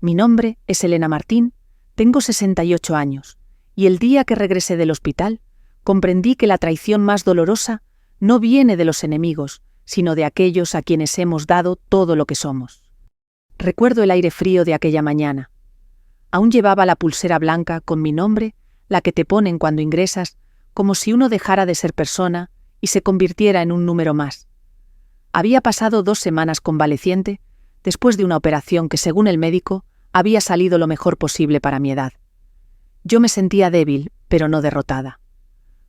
Mi nombre es Elena Martín, tengo 68 años, y el día que regresé del hospital, comprendí que la traición más dolorosa no viene de los enemigos, sino de aquellos a quienes hemos dado todo lo que somos. Recuerdo el aire frío de aquella mañana. Aún llevaba la pulsera blanca con mi nombre, la que te ponen cuando ingresas, como si uno dejara de ser persona y se convirtiera en un número más. Había pasado 2 semanas convaleciente, después de una operación que, según el médico, había salido lo mejor posible para mi edad. Yo me sentía débil, pero no derrotada.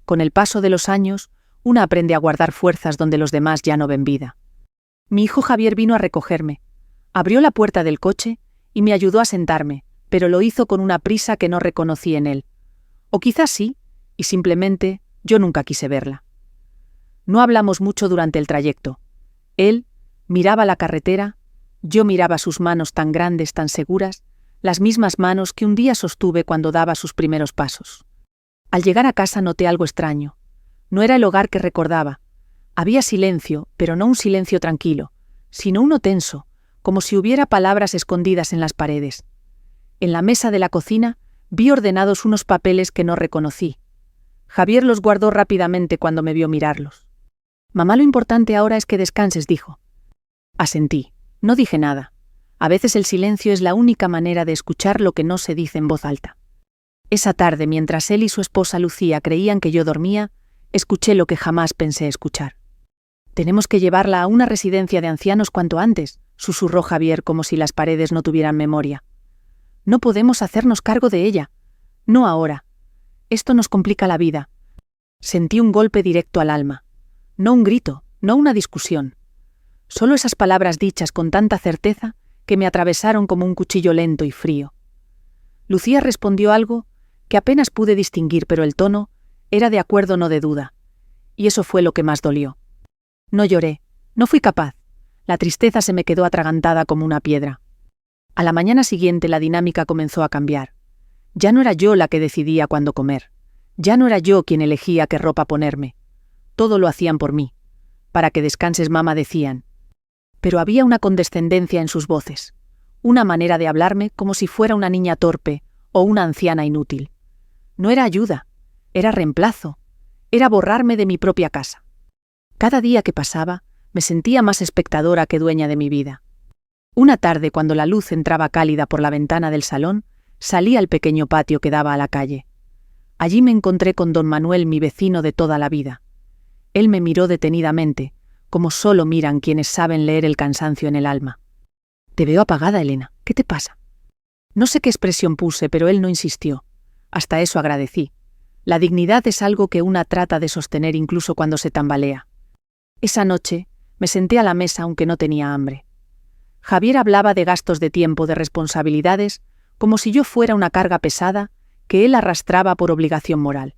Con el paso de los años, una aprende a guardar fuerzas donde los demás ya no ven vida. Mi hijo Javier vino a recogerme, abrió la puerta del coche y me ayudó a sentarme, pero lo hizo con una prisa que no reconocí en él. O quizás sí, y simplemente yo nunca quise verla. No hablamos mucho durante el trayecto. Él miraba la carretera, yo miraba sus manos tan grandes, tan seguras, las mismas manos que un día sostuve cuando daba sus primeros pasos. Al llegar a casa noté algo extraño. No era el hogar que recordaba. Había silencio, pero no un silencio tranquilo, sino uno tenso, como si hubiera palabras escondidas en las paredes. En la mesa de la cocina vi ordenados unos papeles que no reconocí. Javier los guardó rápidamente cuando me vio mirarlos. «Mamá, lo importante ahora es que descanses», dijo. Asentí. No dije nada. A veces el silencio es la única manera de escuchar lo que no se dice en voz alta. Esa tarde, mientras él y su esposa Lucía creían que yo dormía, escuché lo que jamás pensé escuchar. «Tenemos que llevarla a una residencia de ancianos cuanto antes», susurró Javier como si las paredes no tuvieran memoria. «No podemos hacernos cargo de ella. No ahora. Esto nos complica la vida». Sentí un golpe directo al alma. No un grito, no una discusión. Solo esas palabras dichas con tanta certeza que me atravesaron como un cuchillo lento y frío. Lucía respondió algo que apenas pude distinguir, pero el tono era de acuerdo, no de duda. Y eso fue lo que más dolió. No lloré, no fui capaz. La tristeza se me quedó atragantada como una piedra. A la mañana siguiente la dinámica comenzó a cambiar. Ya no era yo la que decidía cuándo comer. Ya no era yo quien elegía qué ropa ponerme. Todo lo hacían por mí. «Para que descanses, mamá», decían. Pero había una condescendencia en sus voces, una manera de hablarme como si fuera una niña torpe o una anciana inútil. No era ayuda, era reemplazo, era borrarme de mi propia casa. Cada día que pasaba, me sentía más espectadora que dueña de mi vida. Una tarde, cuando la luz entraba cálida por la ventana del salón, salí al pequeño patio que daba a la calle. Allí me encontré con don Manuel, mi vecino de toda la vida. Él me miró detenidamente, como solo miran quienes saben leer el cansancio en el alma. «Te veo apagada, Elena. ¿Qué te pasa?» No sé qué expresión puse, pero él no insistió. Hasta eso agradecí. La dignidad es algo que una trata de sostener incluso cuando se tambalea. Esa noche me senté a la mesa aunque no tenía hambre. Javier hablaba de gastos de tiempo, de responsabilidades, como si yo fuera una carga pesada que él arrastraba por obligación moral.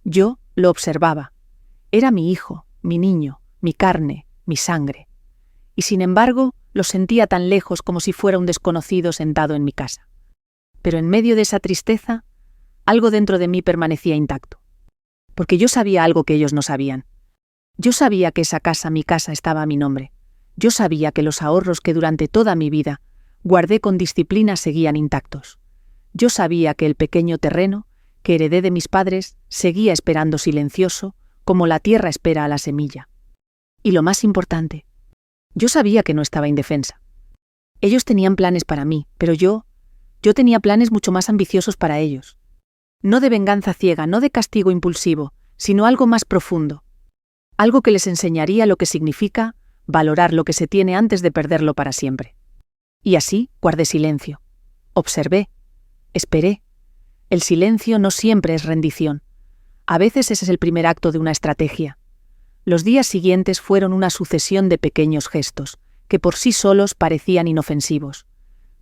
Yo lo observaba. Era mi hijo, mi niño, mi carne, mi sangre. Y sin embargo, lo sentía tan lejos como si fuera un desconocido sentado en mi casa. Pero en medio de esa tristeza, algo dentro de mí permanecía intacto. Porque yo sabía algo que ellos no sabían. Yo sabía que esa casa, mi casa, estaba a mi nombre. Yo sabía que los ahorros que durante toda mi vida guardé con disciplina seguían intactos. Yo sabía que el pequeño terreno, que heredé de mis padres, seguía esperando silencioso, como la tierra espera a la semilla. Y lo más importante, yo sabía que no estaba indefensa. Ellos tenían planes para mí, pero yo tenía planes mucho más ambiciosos para ellos. No de venganza ciega, no de castigo impulsivo, sino algo más profundo. Algo que les enseñaría lo que significa valorar lo que se tiene antes de perderlo para siempre. Y así guardé silencio. Observé. Esperé. El silencio no siempre es rendición. A veces ese es el primer acto de una estrategia. Los días siguientes fueron una sucesión de pequeños gestos, que por sí solos parecían inofensivos.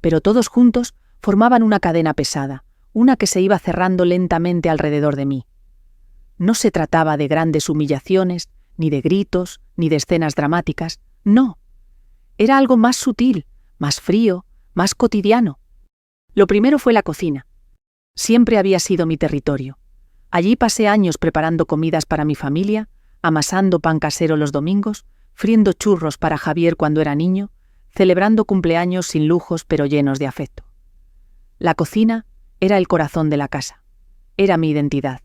Pero todos juntos formaban una cadena pesada, una que se iba cerrando lentamente alrededor de mí. No se trataba de grandes humillaciones, ni de gritos, ni de escenas dramáticas, no. Era algo más sutil, más frío, más cotidiano. Lo primero fue la cocina. Siempre había sido mi territorio. Allí pasé años preparando comidas para mi familia, amasando pan casero los domingos, friendo churros para Javier cuando era niño, celebrando cumpleaños sin lujos pero llenos de afecto. La cocina era el corazón de la casa. Era mi identidad.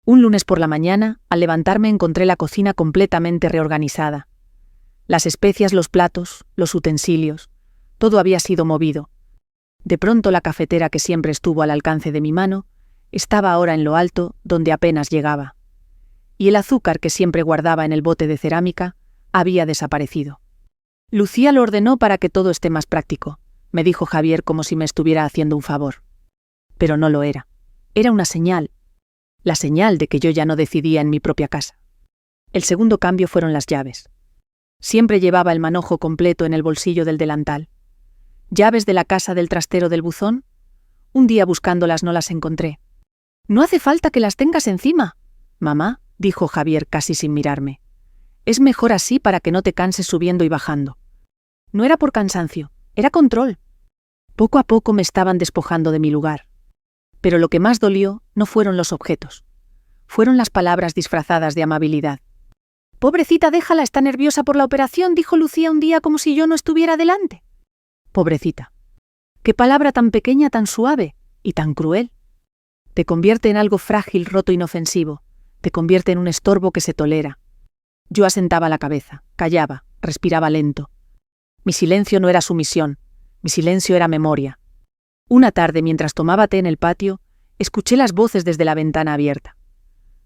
Un lunes por la mañana, al levantarme encontré la cocina completamente reorganizada. Las especias, los platos, los utensilios, todo había sido movido. De pronto la cafetera que siempre estuvo al alcance de mi mano, estaba ahora en lo alto, donde apenas llegaba. Y el azúcar que siempre guardaba en el bote de cerámica, había desaparecido. Lucía lo ordenó para que todo esté más práctico, me dijo Javier como si me estuviera haciendo un favor. Pero no lo era. Era una señal. La señal de que yo ya no decidía en mi propia casa. El segundo cambio fueron las llaves. Siempre llevaba el manojo completo en el bolsillo del delantal. ¿Llaves de la casa del trastero del buzón? Un día buscándolas no las encontré. No hace falta que las tengas encima, mamá, dijo Javier casi sin mirarme. Es mejor así para que no te canses subiendo y bajando. No era por cansancio, era control. Poco a poco me estaban despojando de mi lugar. Pero lo que más dolió no fueron los objetos. Fueron las palabras disfrazadas de amabilidad. Pobrecita, déjala, está nerviosa por la operación, dijo Lucía un día como si yo no estuviera delante. Pobrecita. Qué palabra tan pequeña, tan suave y tan cruel. Te convierte en algo frágil, roto, inofensivo. Te convierte en un estorbo que se tolera. Yo asentaba la cabeza, callaba, respiraba lento. Mi silencio no era sumisión, mi silencio era memoria. Una tarde, mientras tomaba té en el patio, escuché las voces desde la ventana abierta.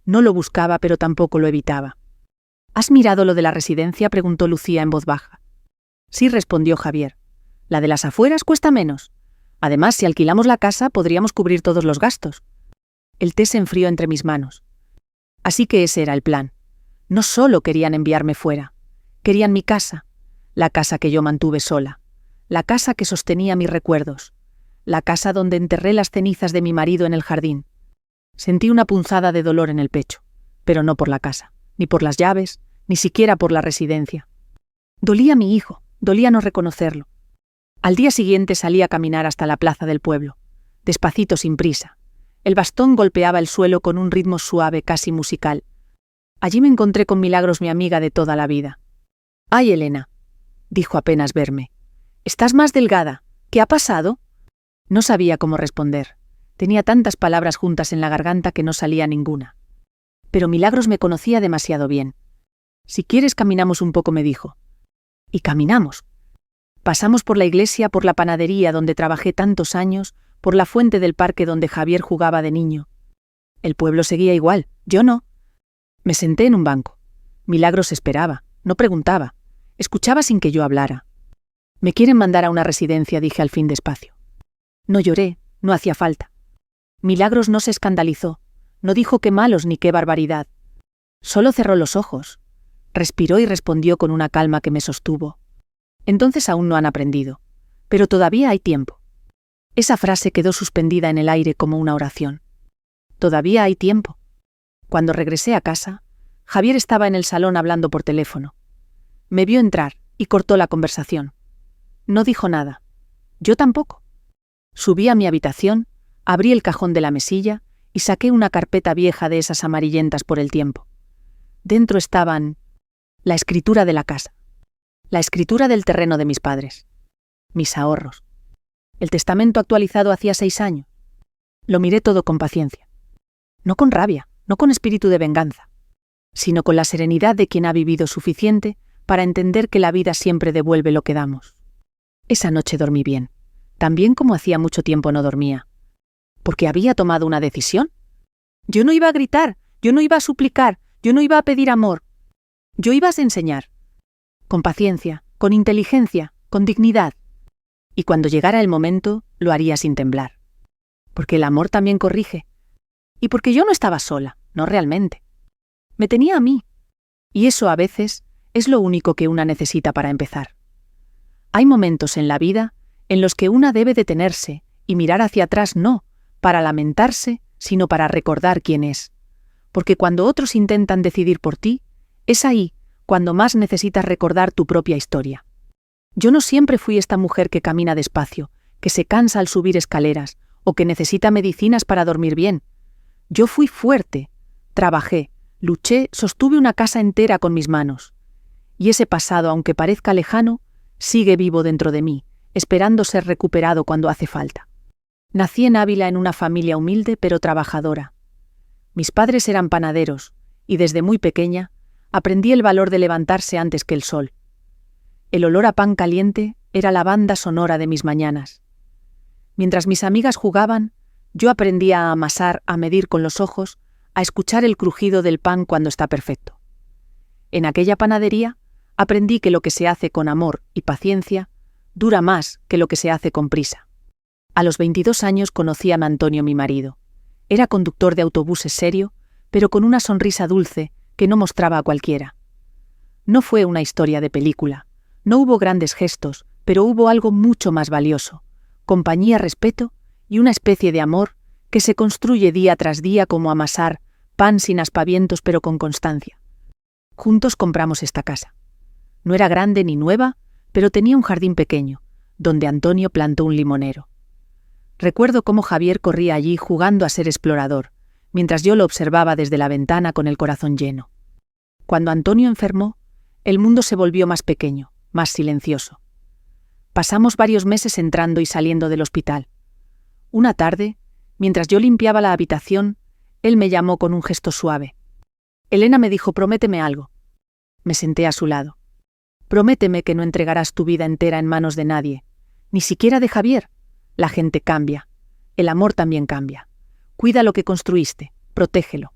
No lo buscaba, pero tampoco lo evitaba. ¿Has mirado lo de la residencia?, preguntó Lucía en voz baja. Sí, respondió Javier. La de las afueras cuesta menos. Además, si alquilamos la casa, podríamos cubrir todos los gastos. El té se enfrió entre mis manos. Así que ese era el plan. No solo querían enviarme fuera, querían mi casa, la casa que yo mantuve sola, la casa que sostenía mis recuerdos, la casa donde enterré las cenizas de mi marido en el jardín. Sentí una punzada de dolor en el pecho, pero no por la casa, ni por las llaves, ni siquiera por la residencia. Dolía mi hijo, dolía no reconocerlo. Al día siguiente salí a caminar hasta la plaza del pueblo, despacito, sin prisa. El bastón golpeaba el suelo con un ritmo suave, casi musical. Allí me encontré con Milagros, mi amiga de toda la vida. «Ay, Elena», dijo apenas verme. «Estás más delgada. ¿Qué ha pasado?» No sabía cómo responder. Tenía tantas palabras juntas en la garganta que no salía ninguna. Pero Milagros me conocía demasiado bien. «Si quieres caminamos un poco», me dijo. Y caminamos. Pasamos por la iglesia, por la panadería donde trabajé tantos años, por la fuente del parque donde Javier jugaba de niño. El pueblo seguía igual, yo no. Me senté en un banco. Milagros esperaba, no preguntaba, escuchaba sin que yo hablara. «Me quieren mandar a una residencia», dije al fin despacio. No lloré, no hacía falta. Milagros no se escandalizó, no dijo qué malos ni qué barbaridad. Solo cerró los ojos, respiró y respondió con una calma que me sostuvo. «Entonces aún no han aprendido, pero todavía hay tiempo». Esa frase quedó suspendida en el aire como una oración. Todavía hay tiempo. Cuando regresé a casa, Javier estaba en el salón hablando por teléfono. Me vio entrar y cortó la conversación. No dijo nada. Yo tampoco. Subí a mi habitación, abrí el cajón de la mesilla y saqué una carpeta vieja de esas amarillentas por el tiempo. Dentro estaban la escritura de la casa, la escritura del terreno de mis padres, mis ahorros, el testamento actualizado hacía 6 años. Lo miré todo con paciencia. No con rabia, no con espíritu de venganza, sino con la serenidad de quien ha vivido suficiente para entender que la vida siempre devuelve lo que damos. Esa noche dormí bien, tan bien como hacía mucho tiempo no dormía. Porque había tomado una decisión. Yo no iba a gritar, yo no iba a suplicar, yo no iba a pedir amor. Yo iba a enseñar. Con paciencia, con inteligencia, con dignidad. Y cuando llegara el momento, lo haría sin temblar. Porque el amor también corrige. Y porque yo no estaba sola, no realmente. Me tenía a mí. Y eso a veces es lo único que una necesita para empezar. Hay momentos en la vida en los que una debe detenerse y mirar hacia atrás, no para lamentarse, sino para recordar quién es. Porque cuando otros intentan decidir por ti, es ahí cuando más necesitas recordar tu propia historia. Yo no siempre fui esta mujer que camina despacio, que se cansa al subir escaleras, o que necesita medicinas para dormir bien. Yo fui fuerte, trabajé, luché, sostuve una casa entera con mis manos. Y ese pasado, aunque parezca lejano, sigue vivo dentro de mí, esperando ser recuperado cuando hace falta. Nací en Ávila en una familia humilde pero trabajadora. Mis padres eran panaderos, y desde muy pequeña aprendí el valor de levantarse antes que el sol. El olor a pan caliente era la banda sonora de mis mañanas. Mientras mis amigas jugaban, yo aprendía a amasar, a medir con los ojos, a escuchar el crujido del pan cuando está perfecto. En aquella panadería aprendí que lo que se hace con amor y paciencia dura más que lo que se hace con prisa. A los 22 años conocí a Antonio, mi marido. Era conductor de autobuses serio, pero con una sonrisa dulce que no mostraba a cualquiera. No fue una historia de película, no hubo grandes gestos, pero hubo algo mucho más valioso: compañía, respeto y una especie de amor que se construye día tras día, como amasar pan sin aspavientos pero con constancia. Juntos compramos esta casa. No era grande ni nueva, pero tenía un jardín pequeño, donde Antonio plantó un limonero. Recuerdo cómo Javier corría allí jugando a ser explorador, mientras yo lo observaba desde la ventana con el corazón lleno. Cuando Antonio enfermó, el mundo se volvió más pequeño, más silencioso. Pasamos varios meses entrando y saliendo del hospital. Una tarde, mientras yo limpiaba la habitación, él me llamó con un gesto suave. Elena, me dijo, prométeme algo. Me senté a su lado. Prométeme que no entregarás tu vida entera en manos de nadie, ni siquiera de Javier. La gente cambia. El amor también cambia. Cuida lo que construiste, protégelo.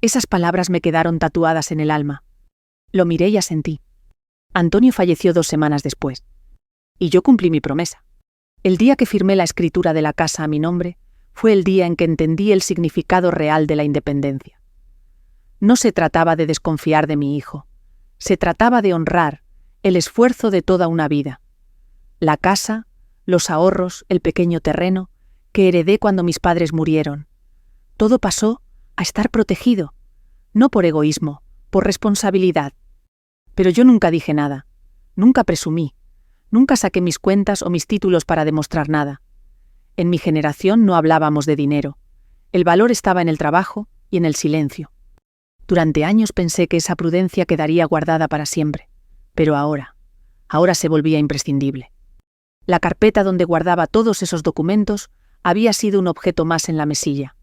Esas palabras me quedaron tatuadas en el alma. Lo miré y asentí. Antonio falleció 2 semanas después. Y yo cumplí mi promesa. El día que firmé la escritura de la casa a mi nombre, fue el día en que entendí el significado real de la independencia. No se trataba de desconfiar de mi hijo. Se trataba de honrar el esfuerzo de toda una vida. La casa, los ahorros, el pequeño terreno que heredé cuando mis padres murieron. Todo pasó a estar protegido, no por egoísmo, por responsabilidad. Pero yo nunca dije nada, nunca presumí, nunca saqué mis cuentas o mis títulos para demostrar nada. En mi generación no hablábamos de dinero. El valor estaba en el trabajo y en el silencio. Durante años pensé que esa prudencia quedaría guardada para siempre, pero ahora se volvía imprescindible. La carpeta donde guardaba todos esos documentos había sido un objeto más en la mesilla.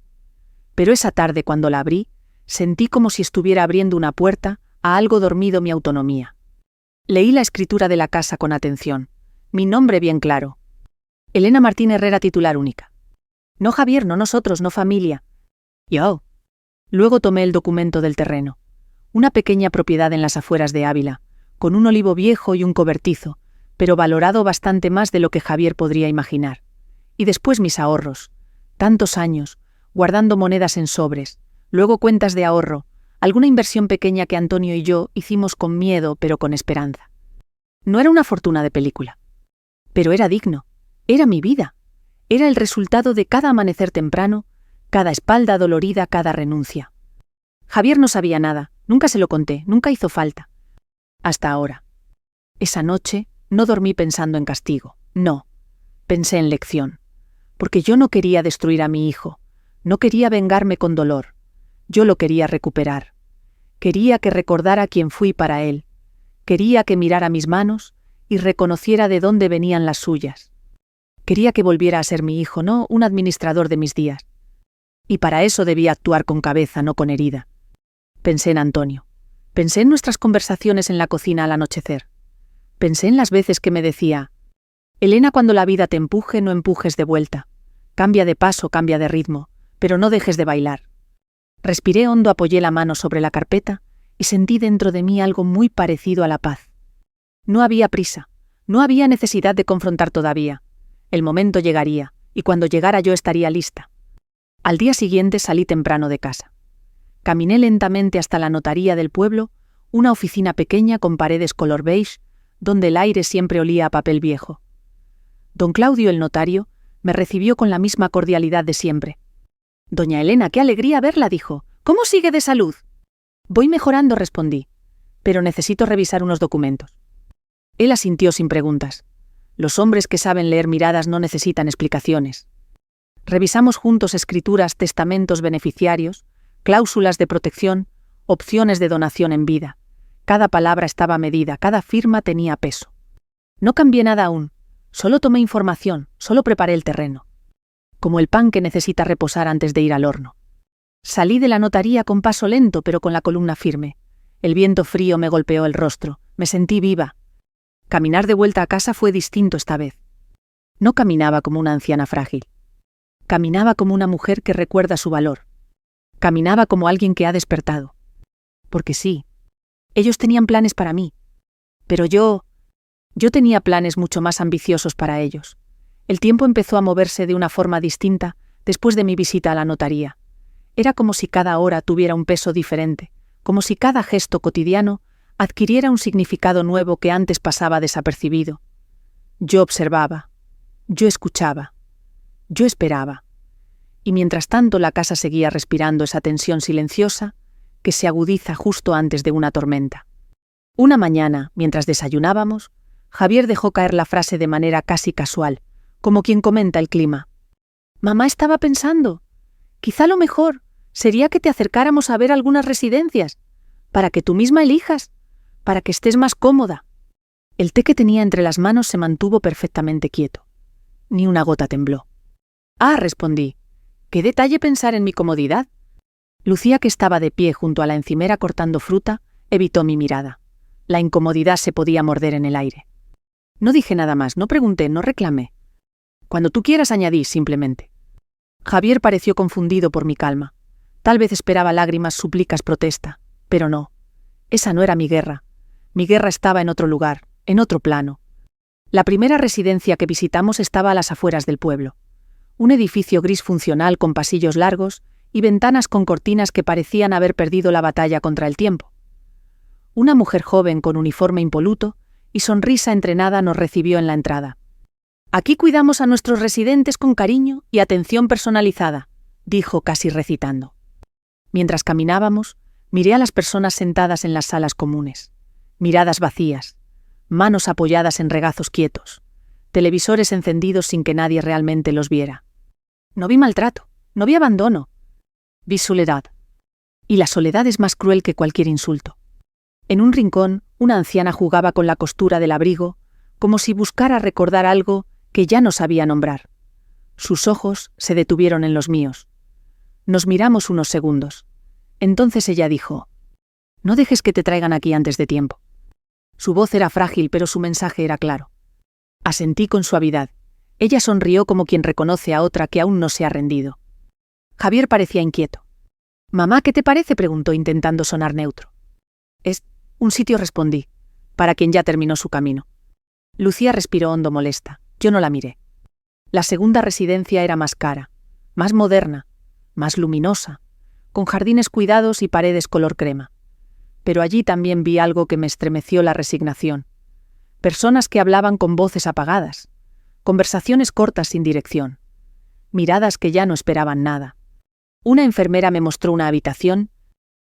Pero esa tarde, cuando la abrí, sentí como si estuviera abriendo una puerta a algo dormido: mi autonomía. Leí la escritura de la casa con atención, mi nombre bien claro. Elena Martín Herrera, titular única. No Javier, no nosotros, no familia. Yo. Luego tomé el documento del terreno. Una pequeña propiedad en las afueras de Ávila, con un olivo viejo y un cobertizo, pero valorado bastante más de lo que Javier podría imaginar. Y después mis ahorros. Tantos años, guardando monedas en sobres, luego cuentas de ahorro, alguna inversión pequeña que Antonio y yo hicimos con miedo pero con esperanza. No era una fortuna de película. Pero era digno. Era mi vida. Era el resultado de cada amanecer temprano, cada espalda dolorida, cada renuncia. Javier no sabía nada, nunca se lo conté, nunca hizo falta. Hasta ahora. Esa noche no dormí pensando en castigo, no. Pensé en lección. Porque yo no quería destruir a mi hijo, no quería vengarme con dolor. Yo lo quería recuperar. Quería que recordara quién fui para él. Quería que mirara mis manos y reconociera de dónde venían las suyas. Quería que volviera a ser mi hijo, no un administrador de mis días. Y para eso debía actuar con cabeza, no con herida. Pensé en Antonio. Pensé en nuestras conversaciones en la cocina al anochecer. Pensé en las veces que me decía: Elena, cuando la vida te empuje, no empujes de vuelta. Cambia de paso, cambia de ritmo, pero no dejes de bailar. Respiré hondo, apoyé la mano sobre la carpeta y sentí dentro de mí algo muy parecido a la paz. No había prisa, no había necesidad de confrontar todavía. El momento llegaría, y cuando llegara yo estaría lista. Al día siguiente salí temprano de casa. Caminé lentamente hasta la notaría del pueblo, una oficina pequeña con paredes color beige, donde el aire siempre olía a papel viejo. Don Claudio, el notario, me recibió con la misma cordialidad de siempre. «Doña Elena, qué alegría verla», dijo. «¿Cómo sigue de salud?» «Voy mejorando», respondí. «Pero necesito revisar unos documentos». Él asintió sin preguntas. Los hombres que saben leer miradas no necesitan explicaciones. Revisamos juntos escrituras, testamentos beneficiarios, cláusulas de protección, opciones de donación en vida. Cada palabra estaba medida, cada firma tenía peso. No cambié nada aún, solo tomé información, solo preparé el terreno. como el pan que necesita reposar antes de ir al horno. Salí de la notaría con paso lento pero con la columna firme. El viento frío me golpeó el rostro, me sentí viva. Caminar de vuelta a casa fue distinto esta vez. No caminaba como una anciana frágil. Caminaba como una mujer que recuerda su valor. Caminaba como alguien que ha despertado. Porque sí, ellos tenían planes para mí. Pero yo tenía planes mucho más ambiciosos para ellos. El tiempo empezó a moverse de una forma distinta después de mi visita a la notaría. Era como si cada hora tuviera un peso diferente, como si cada gesto cotidiano adquiriera un significado nuevo que antes pasaba desapercibido. Yo observaba, yo escuchaba, yo esperaba. Y mientras tanto la casa seguía respirando esa tensión silenciosa que se agudiza justo antes de una tormenta. Una mañana, mientras desayunábamos, Javier dejó caer la frase de manera casi casual, como quien comenta el clima. Mamá estaba pensando, quizá lo mejor sería que te acercáramos a ver algunas residencias, para que tú misma elijas, para que estés más cómoda. El té que tenía entre las manos se mantuvo perfectamente quieto. Ni una gota tembló. Ah, respondí. ¿Qué detalle pensar en mi comodidad? Lucía, que estaba de pie junto a la encimera cortando fruta, evitó mi mirada. La incomodidad se podía morder en el aire. No dije nada más, no pregunté, no reclamé. Cuando tú quieras, añadí simplemente. Javier pareció confundido por mi calma. Tal vez esperaba lágrimas, súplicas, protesta. Pero no. Esa no era mi guerra. Mi guerra estaba en otro lugar, en otro plano. La primera residencia que visitamos estaba a las afueras del pueblo. Un edificio gris funcional con pasillos largos y ventanas con cortinas que parecían haber perdido la batalla contra el tiempo. Una mujer joven con uniforme impoluto y sonrisa entrenada nos recibió en la entrada. Aquí cuidamos a nuestros residentes con cariño y atención personalizada, dijo casi recitando. Mientras caminábamos, miré a las personas sentadas en las salas comunes. Miradas vacías, manos apoyadas en regazos quietos, televisores encendidos sin que nadie realmente los viera. No vi maltrato, no vi abandono. Vi soledad. Y la soledad es más cruel que cualquier insulto. En un rincón, una anciana jugaba con la costura del abrigo, como si buscara recordar algo que ya no sabía nombrar. Sus ojos se detuvieron en los míos. Nos miramos unos segundos. Entonces ella dijo: «No dejes que te traigan aquí antes de tiempo». Su voz era frágil, pero su mensaje era claro. Asentí con suavidad. Ella sonrió como quien reconoce a otra que aún no se ha rendido. Javier parecía inquieto. «Mamá, ¿qué te parece?», preguntó intentando sonar neutro. «Es un sitio», respondí, para quien ya terminó su camino. Lucía respiró hondo, molesta. Yo no la miré. La segunda residencia era más cara, más moderna, más luminosa, con jardines cuidados y paredes color crema. Pero allí también vi algo que me estremeció la resignación. Personas que hablaban con voces apagadas, conversaciones cortas sin dirección, miradas que ya no esperaban nada. Una enfermera me mostró una habitación.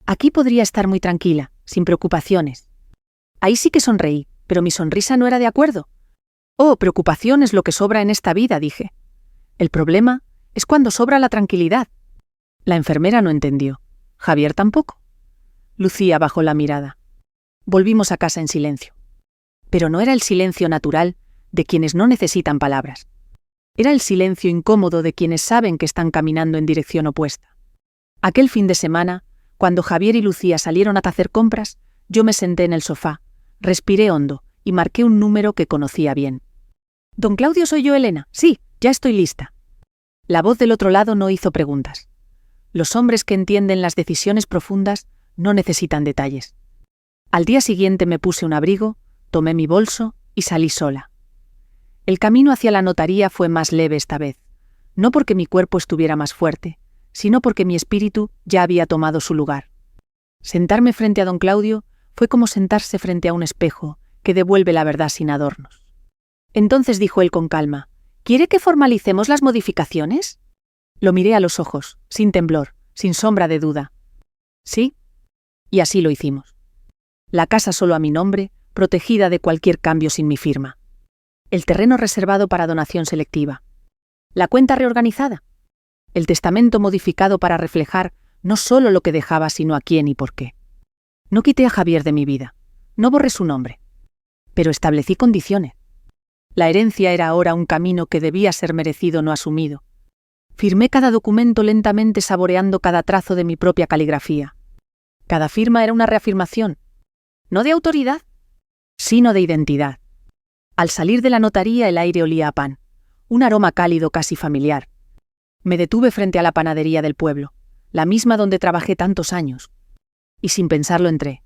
Aquí podría estar muy tranquila, sin preocupaciones. Ahí sí que sonreí, pero mi sonrisa no era de acuerdo. «Oh, preocupación es lo que sobra en esta vida», dije. «El problema es cuando sobra la tranquilidad». La enfermera no entendió. Javier tampoco. Lucía bajó la mirada. Volvimos a casa en silencio. Pero no era el silencio natural de quienes no necesitan palabras. Era el silencio incómodo de quienes saben que están caminando en dirección opuesta. Aquel fin de semana, cuando Javier y Lucía salieron a hacer compras, yo me senté en el sofá, respiré hondo y marqué un número que conocía bien. «Don Claudio, soy yo, Elena. Sí, ya estoy lista». La voz del otro lado no hizo preguntas. Los hombres que entienden las decisiones profundas no necesitan detalles. Al día siguiente me puse un abrigo, tomé mi bolso y salí sola. El camino hacia la notaría fue más leve esta vez, no porque mi cuerpo estuviera más fuerte, sino porque mi espíritu ya había tomado su lugar. Sentarme frente a don Claudio fue como sentarse frente a un espejo que devuelve la verdad sin adornos. Entonces dijo él con calma: «¿Quiere que formalicemos las modificaciones?». Lo miré a los ojos, sin temblor, sin sombra de duda. «Sí». Y así lo hicimos. La casa solo a mi nombre, protegida de cualquier cambio sin mi firma. El terreno reservado para donación selectiva. La cuenta reorganizada. El testamento modificado para reflejar no solo lo que dejaba, sino a quién y por qué. No quité a Javier de mi vida. No borré su nombre. Pero establecí condiciones. La herencia era ahora un camino que debía ser merecido, no asumido. Firmé cada documento lentamente saboreando cada trazo de mi propia caligrafía. Cada firma era una reafirmación, no de autoridad, sino de identidad. Al salir de la notaría el aire olía a pan, un aroma cálido casi familiar. Me detuve frente a la panadería del pueblo, la misma donde trabajé tantos años. Y sin pensarlo entré.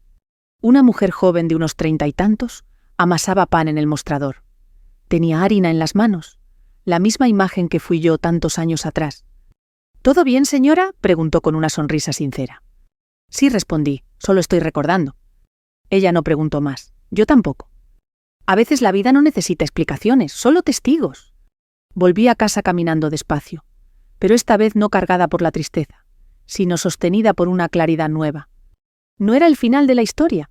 Una mujer joven de unos 30 y tantos amasaba pan en el mostrador. Tenía harina en las manos, la misma imagen que fui yo tantos años atrás. ¿Todo bien, señora?, preguntó con una sonrisa sincera. Sí, respondí, solo estoy recordando. Ella no preguntó más, yo tampoco. A veces la vida no necesita explicaciones, solo testigos. Volví a casa caminando despacio, pero esta vez no cargada por la tristeza, sino sostenida por una claridad nueva. No era el final de la historia.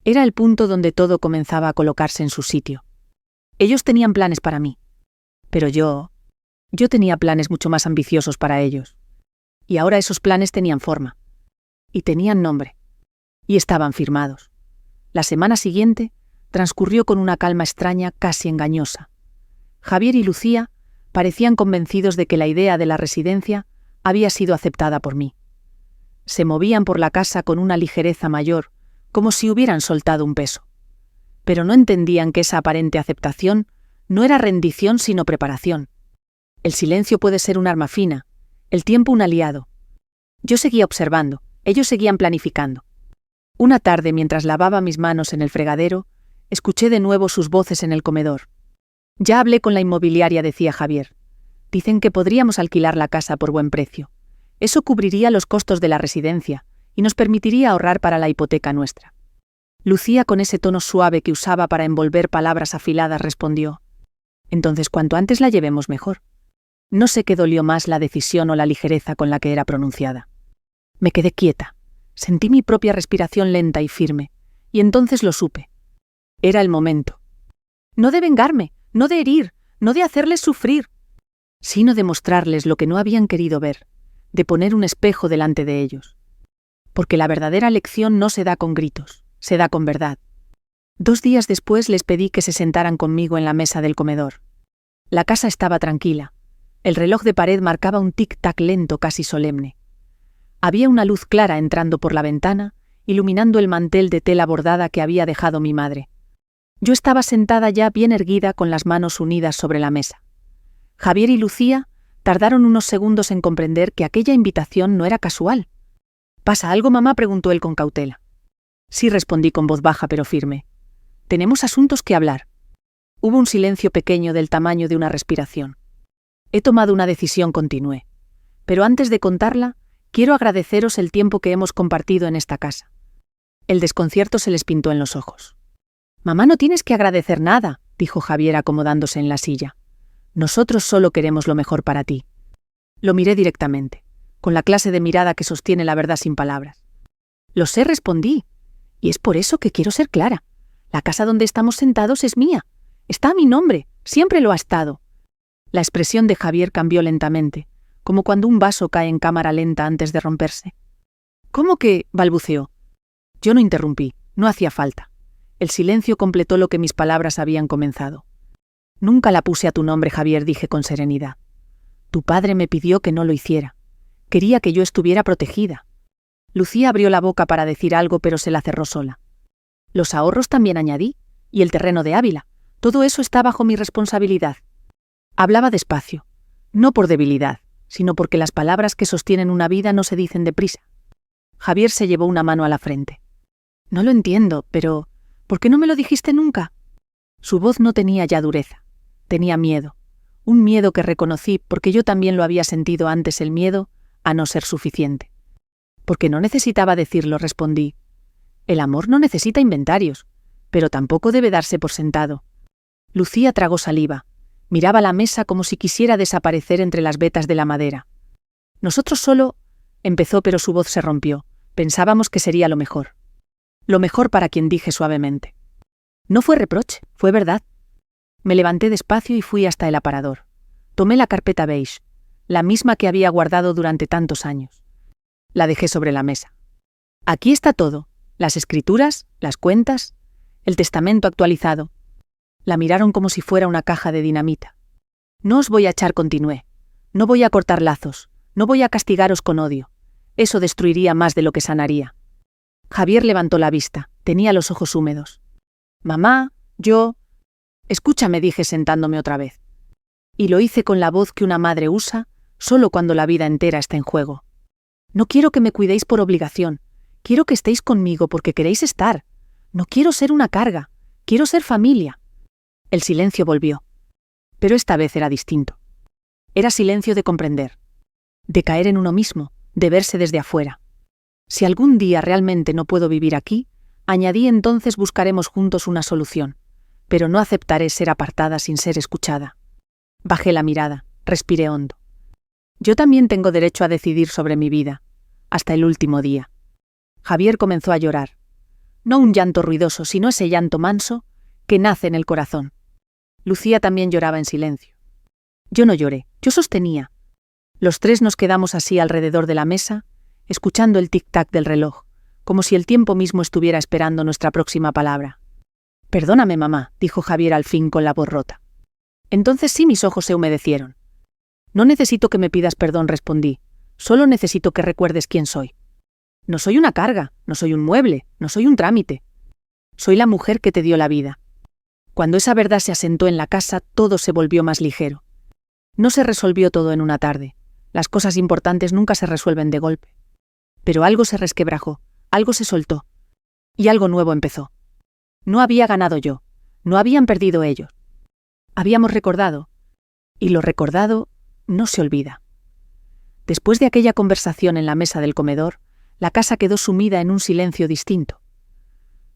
Era el punto donde todo comenzaba a colocarse en su sitio. Ellos tenían planes para mí. Pero yo tenía planes mucho más ambiciosos para ellos. Y ahora esos planes tenían forma. Y tenían nombre. Y estaban firmados. La semana siguiente transcurrió con una calma extraña, casi engañosa. Javier y Lucía parecían convencidos de que la idea de la residencia había sido aceptada por mí. Se movían por la casa con una ligereza mayor, como si hubieran soltado un peso. Pero no entendían que esa aparente aceptación no era rendición sino preparación. El silencio puede ser un arma fina, el tiempo un aliado. Yo seguía observando, ellos seguían planificando. Una tarde, mientras lavaba mis manos en el fregadero, escuché de nuevo sus voces en el comedor. Ya hablé con la inmobiliaria, decía Javier. Dicen que podríamos alquilar la casa por buen precio. Eso cubriría los costos de la residencia y nos permitiría ahorrar para la hipoteca nuestra. Lucía, con ese tono suave que usaba para envolver palabras afiladas, respondió: entonces cuanto antes la llevemos mejor. No sé qué dolió más, la decisión o la ligereza con la que era pronunciada. Me quedé quieta. Sentí mi propia respiración lenta y firme, y entonces lo supe. Era el momento. No de vengarme, no de herir, no de hacerles sufrir, sino de mostrarles lo que no habían querido ver, de poner un espejo delante de ellos. Porque la verdadera lección no se da con gritos, se da con verdad. 2 días después les pedí que se sentaran conmigo en la mesa del comedor. La casa estaba tranquila. El reloj de pared marcaba un tic-tac lento, casi solemne. Había una luz clara entrando por la ventana, iluminando el mantel de tela bordada que había dejado mi madre. Yo estaba sentada ya bien erguida, con las manos unidas sobre la mesa. Javier y Lucía tardaron unos segundos en comprender que aquella invitación no era casual. ¿Pasa algo, mamá?, preguntó él con cautela. Sí, respondí con voz baja pero firme. Tenemos asuntos que hablar. Hubo un silencio pequeño del tamaño de una respiración. He tomado una decisión, continué. Pero antes de contarla, quiero agradeceros el tiempo que hemos compartido en esta casa. El desconcierto se les pintó en los ojos. Mamá, no tienes que agradecer nada, dijo Javier acomodándose en la silla. Nosotros solo queremos lo mejor para ti. Lo miré directamente, con la clase de mirada que sostiene la verdad sin palabras. Lo sé, respondí, y es por eso que quiero ser clara. La casa donde estamos sentados es mía. Está a mi nombre, siempre lo ha estado. La expresión de Javier cambió lentamente, como cuando un vaso cae en cámara lenta antes de romperse. ¿Cómo que?, balbuceó. Yo no interrumpí, no hacía falta. El silencio completó lo que mis palabras habían comenzado. Nunca la puse a tu nombre, Javier, dije con serenidad. Tu padre me pidió que no lo hiciera. Quería que yo estuviera protegida. Lucía abrió la boca para decir algo, pero se la cerró sola. Los ahorros también, añadí, y el terreno de Ávila. Todo eso está bajo mi responsabilidad. Hablaba despacio, no por debilidad, sino porque las palabras que sostienen una vida no se dicen deprisa. Javier se llevó una mano a la frente. No lo entiendo, pero ¿por qué no me lo dijiste nunca? Su voz no tenía ya dureza, tenía miedo. Un miedo que reconocí porque yo también lo había sentido antes, el miedo a no ser suficiente. Porque no necesitaba decirlo, respondí. El amor no necesita inventarios, pero tampoco debe darse por sentado. Lucía tragó saliva. Miraba la mesa como si quisiera desaparecer entre las vetas de la madera. Nosotros solo, empezó, pero su voz se rompió. Pensábamos que sería lo mejor. Lo mejor para quien, dije suavemente. No fue reproche, fue verdad. Me levanté despacio y fui hasta el aparador. Tomé la carpeta beige, la misma que había guardado durante tantos años. La dejé sobre la mesa. Aquí está todo, las escrituras, las cuentas, el testamento actualizado. La miraron como si fuera una caja de dinamita. No os voy a echar, continué. No voy a cortar lazos, no voy a castigaros con odio. Eso destruiría más de lo que sanaría. Javier levantó la vista, tenía los ojos húmedos. Mamá, yo... Escúchame, dije sentándome otra vez. Y lo hice con la voz que una madre usa solo cuando la vida entera está en juego. No quiero que me cuidéis por obligación, quiero que estéis conmigo porque queréis estar. No quiero ser una carga, quiero ser familia. El silencio volvió. Pero esta vez era distinto. Era silencio de comprender, de caer en uno mismo, de verse desde afuera. Si algún día realmente no puedo vivir aquí, añadí, entonces buscaremos juntos una solución, pero no aceptaré ser apartada sin ser escuchada. Bajé la mirada, respiré hondo. Yo también tengo derecho a decidir sobre mi vida, hasta el último día. Javier comenzó a llorar. No un llanto ruidoso, sino ese llanto manso que nace en el corazón. Lucía también lloraba en silencio. Yo no lloré, yo sostenía. Los tres nos quedamos así alrededor de la mesa, escuchando el tic-tac del reloj, como si el tiempo mismo estuviera esperando nuestra próxima palabra. Perdóname, mamá, dijo Javier al fin con la voz rota. Entonces sí, mis ojos se humedecieron. No necesito que me pidas perdón, respondí. Solo necesito que recuerdes quién soy. No soy una carga, no soy un mueble, no soy un trámite. Soy la mujer que te dio la vida. Cuando esa verdad se asentó en la casa, todo se volvió más ligero. No se resolvió todo en una tarde. Las cosas importantes nunca se resuelven de golpe. Pero algo se resquebrajó, algo se soltó. Y algo nuevo empezó. No había ganado yo, no habían perdido ellos. Habíamos recordado. Y lo recordado no se olvida. Después de aquella conversación en la mesa del comedor, la casa quedó sumida en un silencio distinto.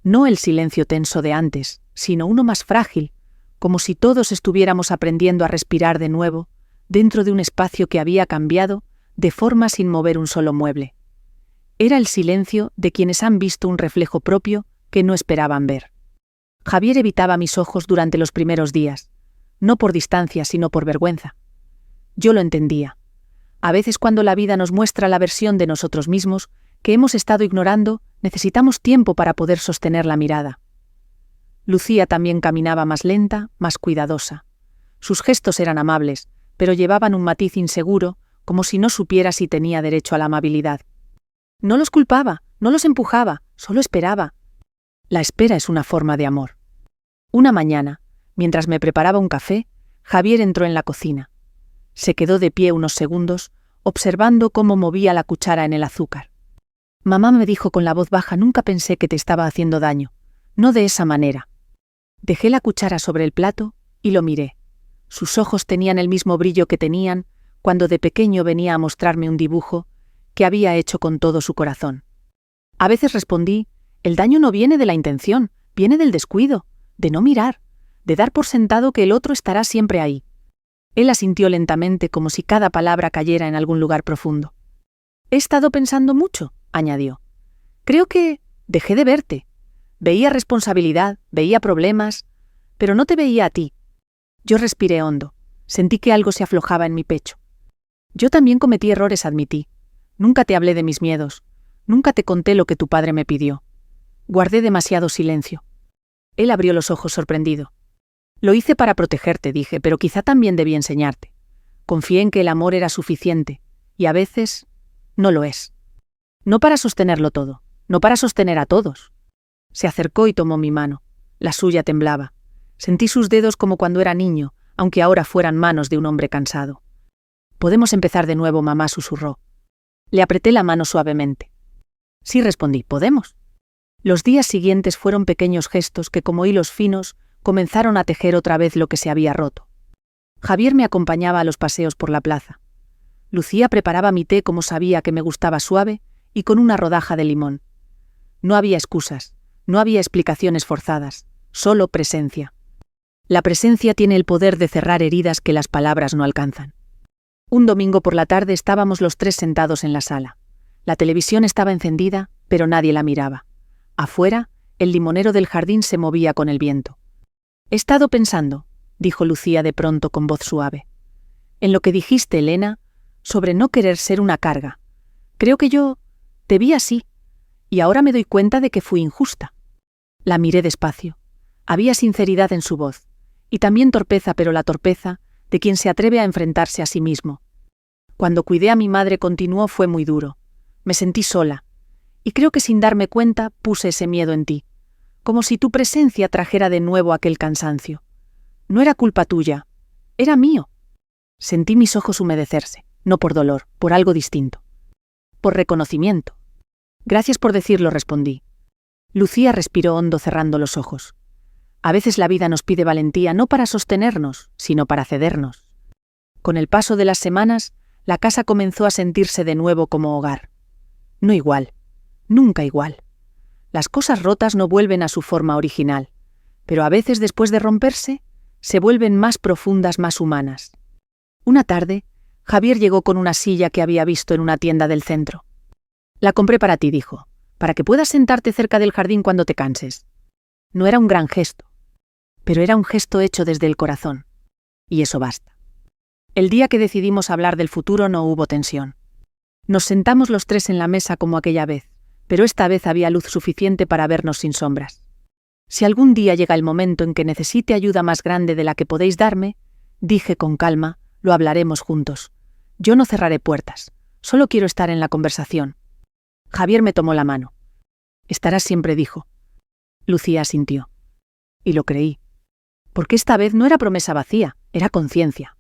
No el silencio tenso de antes, sino uno más frágil, como si todos estuviéramos aprendiendo a respirar de nuevo, dentro de un espacio que había cambiado de forma sin mover un solo mueble. Era el silencio de quienes han visto un reflejo propio que no esperaban ver. Javier evitaba mis ojos durante los primeros días, no por distancia, sino por vergüenza. Yo lo entendía. A veces, cuando la vida nos muestra la versión de nosotros mismos que hemos estado ignorando, necesitamos tiempo para poder sostener la mirada. Lucía también caminaba más lenta, más cuidadosa. Sus gestos eran amables, pero llevaban un matiz inseguro, como si no supiera si tenía derecho a la amabilidad. No los culpaba, no los empujaba, solo esperaba. La espera es una forma de amor. Una mañana, mientras me preparaba un café, Javier entró en la cocina. Se quedó de pie unos segundos, observando cómo movía la cuchara en el azúcar. Mamá me dijo con la voz baja: nunca pensé que te estaba haciendo daño. No de esa manera. Dejé la cuchara sobre el plato y lo miré. Sus ojos tenían el mismo brillo que tenían cuando de pequeño venía a mostrarme un dibujo que había hecho con todo su corazón. A veces respondí: el daño no viene de la intención, viene del descuido, de no mirar, de dar por sentado que el otro estará siempre ahí. Él asintió lentamente, como si cada palabra cayera en algún lugar profundo. He estado pensando mucho, añadió. Creo que dejé de verte. Veía responsabilidad, veía problemas, pero no te veía a ti. Yo respiré hondo. Sentí que algo se aflojaba en mi pecho. Yo también cometí errores, admití. Nunca te hablé de mis miedos. Nunca te conté lo que tu padre me pidió. Guardé demasiado silencio. Él abrió los ojos sorprendido. Lo hice para protegerte, dije, pero quizá también debí enseñarte. Confié en que el amor era suficiente, y a veces no lo es. No para sostenerlo todo, no para sostener a todos. Se acercó y tomó mi mano. La suya temblaba. Sentí sus dedos como cuando era niño, aunque ahora fueran manos de un hombre cansado. Podemos empezar de nuevo, mamá, susurró. Le apreté la mano suavemente. Sí, respondí, podemos. Los días siguientes fueron pequeños gestos que, como hilos finos, comenzaron a tejer otra vez lo que se había roto. Javier me acompañaba a los paseos por la plaza. Lucía preparaba mi té como sabía que me gustaba, suave y con una rodaja de limón. No había excusas, no había explicaciones forzadas, solo presencia. La presencia tiene el poder de cerrar heridas que las palabras no alcanzan. Un domingo por la tarde estábamos los tres sentados en la sala. La televisión estaba encendida, pero nadie la miraba. Afuera, el limonero del jardín se movía con el viento. He estado pensando, dijo Lucía de pronto con voz suave, en lo que dijiste, Elena, sobre no querer ser una carga. Creo que yo te vi así, y ahora me doy cuenta de que fui injusta. La miré despacio. Había sinceridad en su voz, y también torpeza, pero la torpeza de quien se atreve a enfrentarse a sí mismo. Cuando cuidé a mi madre, continuó, fue muy duro. Me sentí sola. Y creo que sin darme cuenta puse ese miedo en ti. Como si tu presencia trajera de nuevo aquel cansancio. No era culpa tuya. Era mío. Sentí mis ojos humedecerse, no por dolor, por algo distinto. Por reconocimiento. Gracias por decirlo, respondí. Lucía respiró hondo cerrando los ojos. A veces la vida nos pide valentía no para sostenernos, sino para cedernos. Con el paso de las semanas, la casa comenzó a sentirse de nuevo como hogar. No igual, nunca igual. Las cosas rotas no vuelven a su forma original, pero a veces después de romperse, se vuelven más profundas, más humanas. Una tarde, Javier llegó con una silla que había visto en una tienda del centro. La compré para ti, dijo, para que puedas sentarte cerca del jardín cuando te canses. No era un gran gesto, pero era un gesto hecho desde el corazón. Y eso basta. El día que decidimos hablar del futuro no hubo tensión. Nos sentamos los tres en la mesa como aquella vez, pero esta vez había luz suficiente para vernos sin sombras. Si algún día llega el momento en que necesite ayuda más grande de la que podéis darme, dije con calma, lo hablaremos juntos. Yo no cerraré puertas, solo quiero estar en la conversación. Javier me tomó la mano. Estarás siempre, dijo. Lucía asintió. Y lo creí. Porque esta vez no era promesa vacía, era conciencia.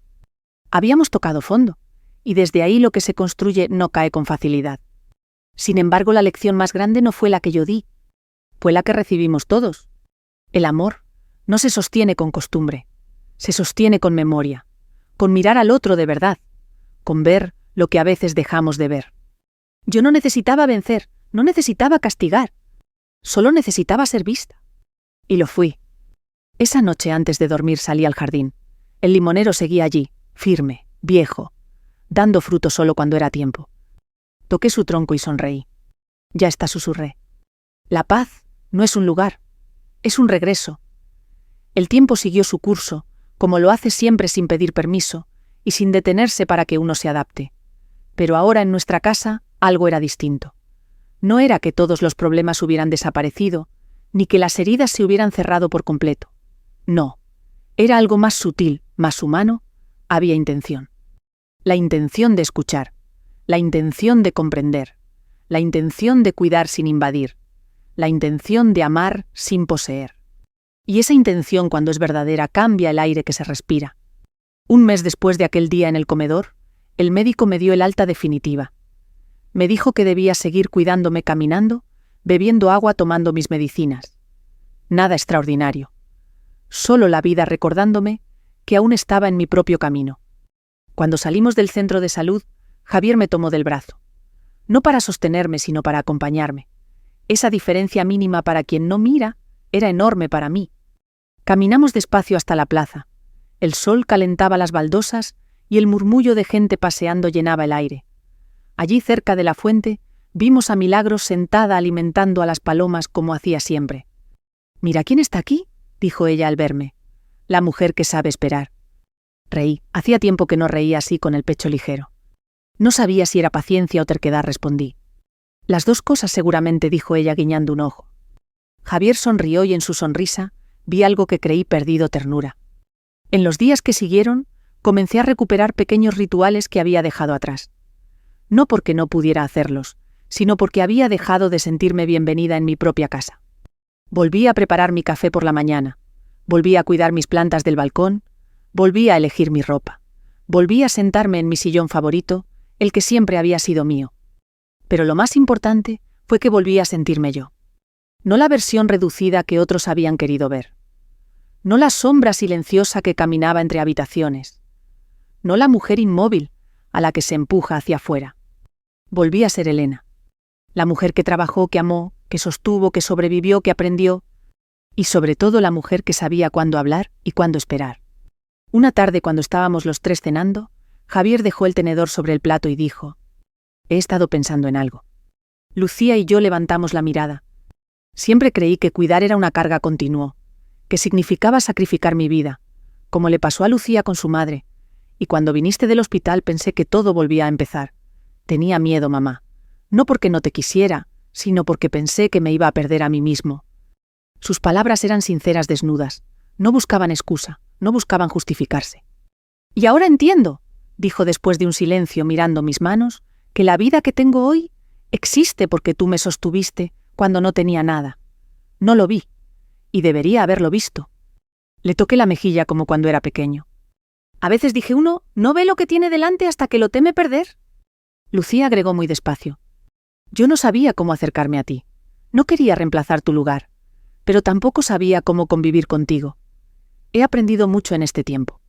Habíamos tocado fondo, y desde ahí lo que se construye no cae con facilidad. Sin embargo, la lección más grande no fue la que yo di, fue la que recibimos todos. El amor no se sostiene con costumbre, se sostiene con memoria, con mirar al otro de verdad, con ver lo que a veces dejamos de ver. Yo no necesitaba vencer, no necesitaba castigar, solo necesitaba ser vista. Y lo fui. Esa noche antes de dormir salí al jardín. El limonero seguía allí, firme, viejo, dando fruto solo cuando era tiempo. Toqué su tronco y sonreí. Ya está, susurré. La paz no es un lugar, es un regreso. El tiempo siguió su curso, como lo hace siempre sin pedir permiso, y sin detenerse para que uno se adapte. Pero ahora en nuestra casa algo era distinto. No era que todos los problemas hubieran desaparecido, ni que las heridas se hubieran cerrado por completo. No, era algo más sutil, más humano. Había intención. La intención de escuchar, la intención de comprender, la intención de cuidar sin invadir, la intención de amar sin poseer. Y esa intención, cuando es verdadera, cambia el aire que se respira. Un mes después de aquel día en el comedor, el médico me dio el alta definitiva. Me dijo que debía seguir cuidándome caminando, bebiendo agua, tomando mis medicinas. Nada extraordinario. Solo la vida recordándome que aún estaba en mi propio camino. Cuando salimos del centro de salud, Javier me tomó del brazo. No para sostenerme, sino para acompañarme. Esa diferencia mínima para quien no mira era enorme para mí. Caminamos despacio hasta la plaza. El sol calentaba las baldosas y el murmullo de gente paseando llenaba el aire. Allí cerca de la fuente vimos a Milagros sentada alimentando a las palomas como hacía siempre. «Mira quién está aquí», dijo ella al verme. «La mujer que sabe esperar». Reí. Hacía tiempo que no reía así con el pecho ligero. No sabía si era paciencia o terquedad, respondí. Las dos cosas seguramente, dijo ella guiñando un ojo. Javier sonrió y en su sonrisa vi algo que creí perdido: ternura. En los días que siguieron, comencé a recuperar pequeños rituales que había dejado atrás. No porque no pudiera hacerlos, sino porque había dejado de sentirme bienvenida en mi propia casa. Volví a preparar mi café por la mañana, volví a cuidar mis plantas del balcón, volví a elegir mi ropa, volví a sentarme en mi sillón favorito, el que siempre había sido mío. Pero lo más importante fue que volví a sentirme yo. No la versión reducida que otros habían querido ver. No la sombra silenciosa que caminaba entre habitaciones. No la mujer inmóvil a la que se empuja hacia afuera. Volví a ser Elena. La mujer que trabajó, que amó, que sostuvo, que sobrevivió, que aprendió. Y sobre todo la mujer que sabía cuándo hablar y cuándo esperar. Una tarde, cuando estábamos los tres cenando, Javier dejó el tenedor sobre el plato y dijo: «He estado pensando en algo». Lucía y yo levantamos la mirada. Siempre creí que cuidar era una carga, continuó, que significaba sacrificar mi vida, como le pasó a Lucía con su madre, y cuando viniste del hospital pensé que todo volvía a empezar. Tenía miedo, mamá, no porque no te quisiera, sino porque pensé que me iba a perder a mí mismo. Sus palabras eran sinceras, desnudas, no buscaban excusa, no buscaban justificarse. «Y ahora entiendo», dijo después de un silencio mirando mis manos, que la vida que tengo hoy existe porque tú me sostuviste cuando no tenía nada. No lo vi, y debería haberlo visto. Le toqué la mejilla como cuando era pequeño. A veces dije uno no ve lo que tiene delante hasta que lo teme perder. Lucía agregó muy despacio. Yo no sabía cómo acercarme a ti. No quería reemplazar tu lugar, pero tampoco sabía cómo convivir contigo. He aprendido mucho en este tiempo.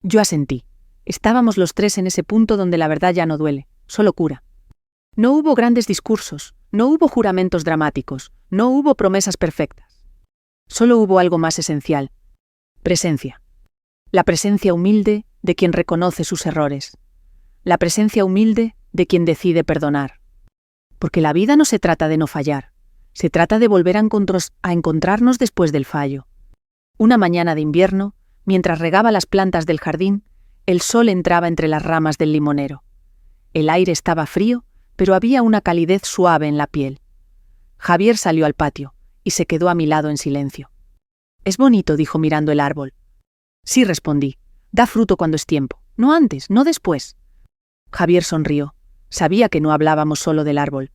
Yo asentí. Estábamos los tres en ese punto donde la verdad ya no duele, solo cura. No hubo grandes discursos, no hubo juramentos dramáticos, no hubo promesas perfectas. Solo hubo algo más esencial. Presencia. La presencia humilde de quien reconoce sus errores. La presencia humilde de quien decide perdonar. Porque la vida no se trata de no fallar, se trata de volver a encontrarnos después del fallo. Una mañana de invierno, mientras regaba las plantas del jardín, el sol entraba entre las ramas del limonero. El aire estaba frío, pero había una calidez suave en la piel. Javier salió al patio y se quedó a mi lado en silencio. «Es bonito», dijo mirando el árbol. «Sí», respondí. «Da fruto cuando es tiempo, no antes, no después». Javier sonrió. Sabía que no hablábamos solo del árbol.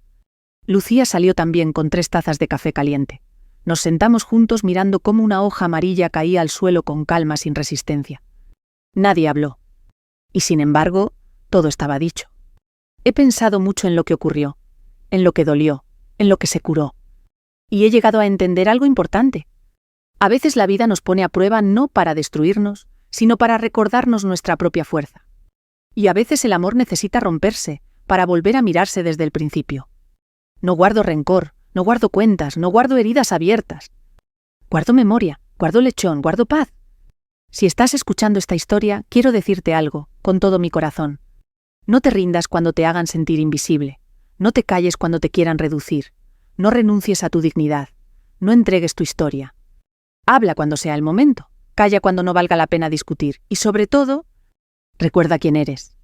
Lucía salió también con 3 tazas de café caliente. Nos sentamos juntos mirando cómo una hoja amarilla caía al suelo con calma sin resistencia. Nadie habló. Y sin embargo, todo estaba dicho. He pensado mucho en lo que ocurrió, en lo que dolió, en lo que se curó. Y he llegado a entender algo importante. A veces la vida nos pone a prueba no para destruirnos, sino para recordarnos nuestra propia fuerza. Y a veces el amor necesita romperse para volver a mirarse desde el principio. No guardo rencor, no guardo cuentas, no guardo heridas abiertas. Guardo memoria, guardo lechón, guardo paz. Si estás escuchando esta historia, quiero decirte algo, con todo mi corazón. No te rindas cuando te hagan sentir invisible. No te calles cuando te quieran reducir. No renuncies a tu dignidad. No entregues tu historia. Habla cuando sea el momento. Calla cuando no valga la pena discutir. Y sobre todo, recuerda quién eres.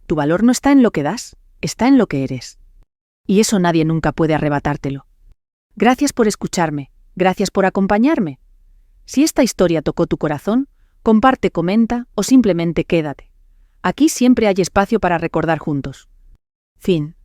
Tu valor no está en lo que das, está en lo que eres. Y eso nadie nunca puede arrebatártelo. Gracias por escucharme, gracias por acompañarme. Si esta historia tocó tu corazón, comparte, comenta o simplemente quédate. Aquí siempre hay espacio para recordar juntos. Fin.